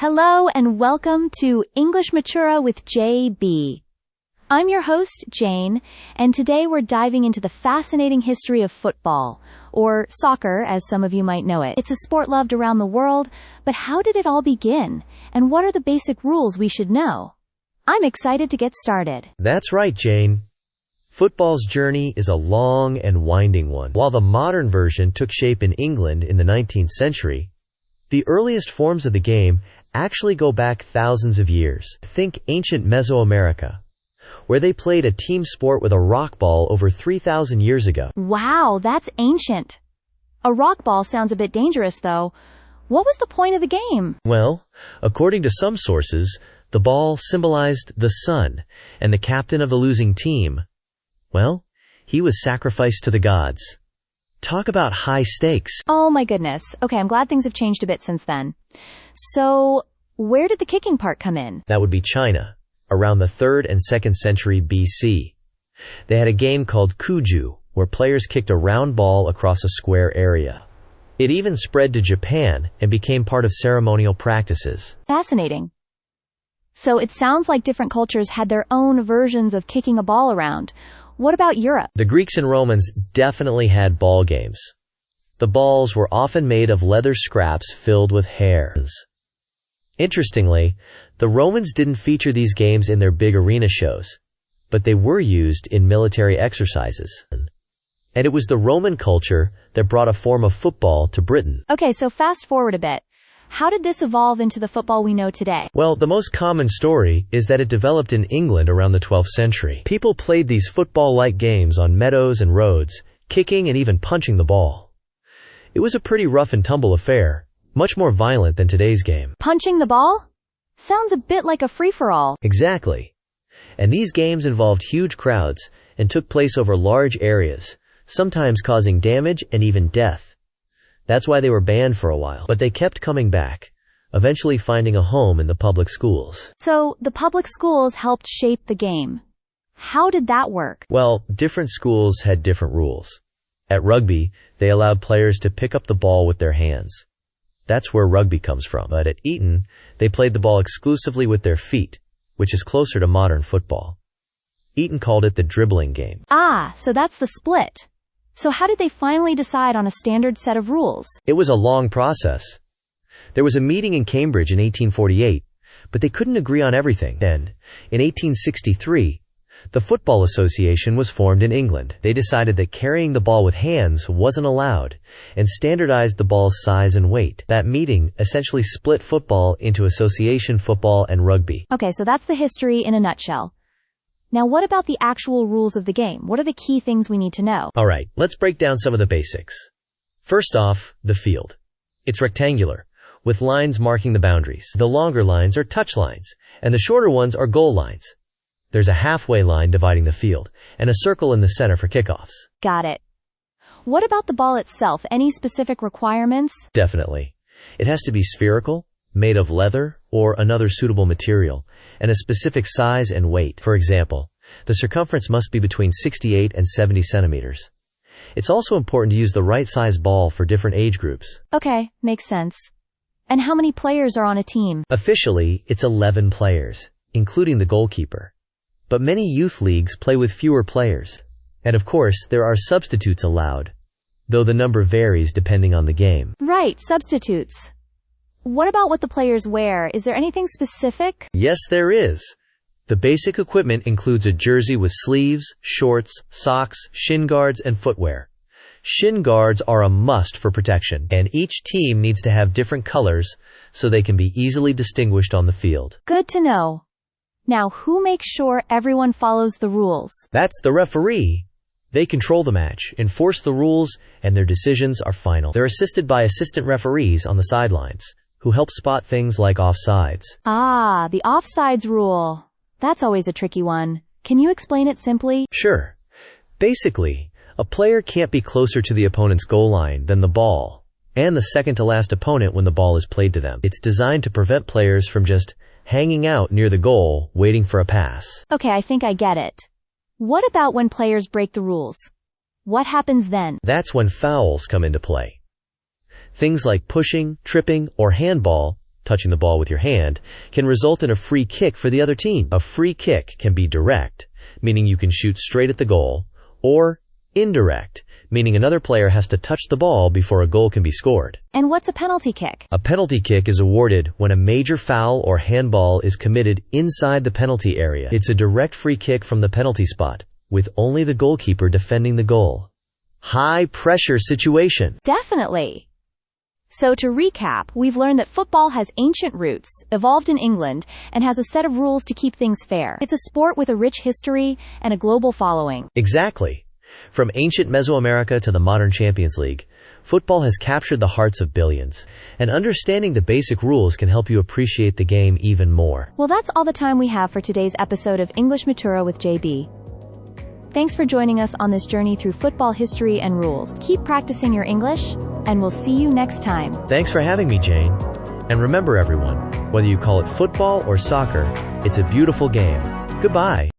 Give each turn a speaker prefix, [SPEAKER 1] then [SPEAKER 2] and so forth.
[SPEAKER 1] Hello and welcome to English Matura with JB. I'm your host, Jane, and today we're diving into the fascinating history of football, or soccer as some of you might know it. It's a sport loved around the world, but how did it all begin? And what are the basic rules we should know? I'm excited to get started.
[SPEAKER 2] That's right, Jane. Football's journey is a long and winding one. While the modern version took shape in England in the 19th century, the earliest forms of the game actually go back thousands of years. Think ancient Mesoamerica, where they played a team sport with a rock ball over 3,000 years ago.
[SPEAKER 1] Wow, that's ancient. A rock ball sounds a bit dangerous, though. What was the point of the game?
[SPEAKER 2] Well, according to some sources, the ball symbolized the sun, and the captain of the losing team, well, he was sacrificed to the gods. Talk about high stakes.
[SPEAKER 1] Oh my goodness. Okay, I'm glad things have changed a bit since then. So, where did the kicking part come in?
[SPEAKER 2] That would be China, around the 3rd and 2nd century BC. They had a game called Kuju, where players kicked a round ball across a square area. It even spread to Japan and became part of ceremonial practices.
[SPEAKER 1] Fascinating. So it sounds like different cultures had their own versions of kicking a ball around. What about Europe?
[SPEAKER 2] The Greeks and Romans definitely had ball games. The balls were often made of leather scraps filled with hairs. Interestingly, the Romans didn't feature these games in their big arena shows, but they were used in military exercises. And it was the Roman culture that brought a form of football to Britain.
[SPEAKER 1] Okay, so fast forward a bit. How did this evolve into the football we know today?
[SPEAKER 2] Well, the most common story is that it developed in England around the 12th century. People played these football-like games on meadows and roads, kicking and even punching the ball. It was a pretty rough and tumble affair, much more violent than today's game.
[SPEAKER 1] Punching the ball? Sounds a bit like a free-for-all.
[SPEAKER 2] Exactly. And these games involved huge crowds and took place over large areas, sometimes causing damage and even death. That's why they were banned for a while, but they kept coming back, eventually finding a home in the public schools.
[SPEAKER 1] So, the public schools helped shape the game. How did that work?
[SPEAKER 2] Well, different schools had different rules. At rugby, they allowed players to pick up the ball with their hands. That's where rugby comes from. But at Eton, they played the ball exclusively with their feet, which is closer to modern football. Eton called it the dribbling game.
[SPEAKER 1] Ah, so that's the split. So how did they finally decide on a standard set of rules?
[SPEAKER 2] It was a long process. There was a meeting in Cambridge in 1848, but they couldn't agree on everything. Then, in 1863, the Football Association was formed in England. They decided that carrying the ball with hands wasn't allowed and standardized the ball's size and weight. That meeting essentially split football into association football and rugby.
[SPEAKER 1] Okay, so that's the history in a nutshell. Now, what about the actual rules of the game? What are the key things we need to know?
[SPEAKER 2] All right, let's break down some of the basics. First off, the field. It's rectangular, with lines marking the boundaries. The longer lines are touchlines, and the shorter ones are goal lines. There's a halfway line dividing the field, and a circle in the center for kickoffs.
[SPEAKER 1] Got it. What about the ball itself? Any specific requirements?
[SPEAKER 2] Definitely. It has to be spherical, made of leather or another suitable material, and a specific size and weight. For example, the circumference must be between 68 and 70 centimeters. It's also important to use the right size ball for different age groups.
[SPEAKER 1] Okay, makes sense. And how many players are on a team?
[SPEAKER 2] Officially, it's 11 players, including the goalkeeper. But many youth leagues play with fewer players. And of course, there are substitutes allowed, though the number varies depending on the game.
[SPEAKER 1] Right, substitutes. What about what the players wear? Is there anything specific?
[SPEAKER 2] Yes, there is. The basic equipment includes a jersey with sleeves, shorts, socks, shin guards, and footwear. Shin guards are a must for protection, and each team needs to have different colors so they can be easily distinguished on the field.
[SPEAKER 1] Good to know. Now, who makes sure everyone follows the rules?
[SPEAKER 2] That's the referee. They control the match, enforce the rules, and their decisions are final. They're assisted by assistant referees on the sidelines, who help spot things like offsides.
[SPEAKER 1] Ah, the offsides rule. That's always a tricky one. Can you explain it simply?
[SPEAKER 2] Sure. Basically, a player can't be closer to the opponent's goal line than the ball, and the second-to-last opponent when the ball is played to them. It's designed to prevent players from just hanging out near the goal, waiting for a pass.
[SPEAKER 1] Okay, I think I get it. What about when players break the rules? What happens then?
[SPEAKER 2] That's when fouls come into play. Things like pushing, tripping, or handball touching the ball with your hand, can result in a free kick for the other team. A free kick can be direct, meaning you can shoot straight at the goal, or indirect, meaning another player has to touch the ball before a goal can be scored.
[SPEAKER 1] And what's a penalty kick?
[SPEAKER 2] A penalty kick is awarded when a major foul or handball is committed inside the penalty area. It's a direct free kick from the penalty spot, with only the goalkeeper defending the goal. High-pressure situation.
[SPEAKER 1] Definitely. So to recap, we've learned that football has ancient roots, evolved in England, and has a set of rules to keep things fair. It's a sport with a rich history and a global following.
[SPEAKER 2] Exactly. From ancient Mesoamerica to the modern Champions League, football has captured the hearts of billions, and understanding the basic rules can help you appreciate the game even more.
[SPEAKER 1] Well, that's all the time we have for today's episode of English Matura with JB. Thanks for joining us on this journey through football history and rules. Keep practicing your English, and we'll see you next time.
[SPEAKER 2] Thanks for having me, Jane. And remember, everyone, whether you call it football or soccer, it's a beautiful game. Goodbye.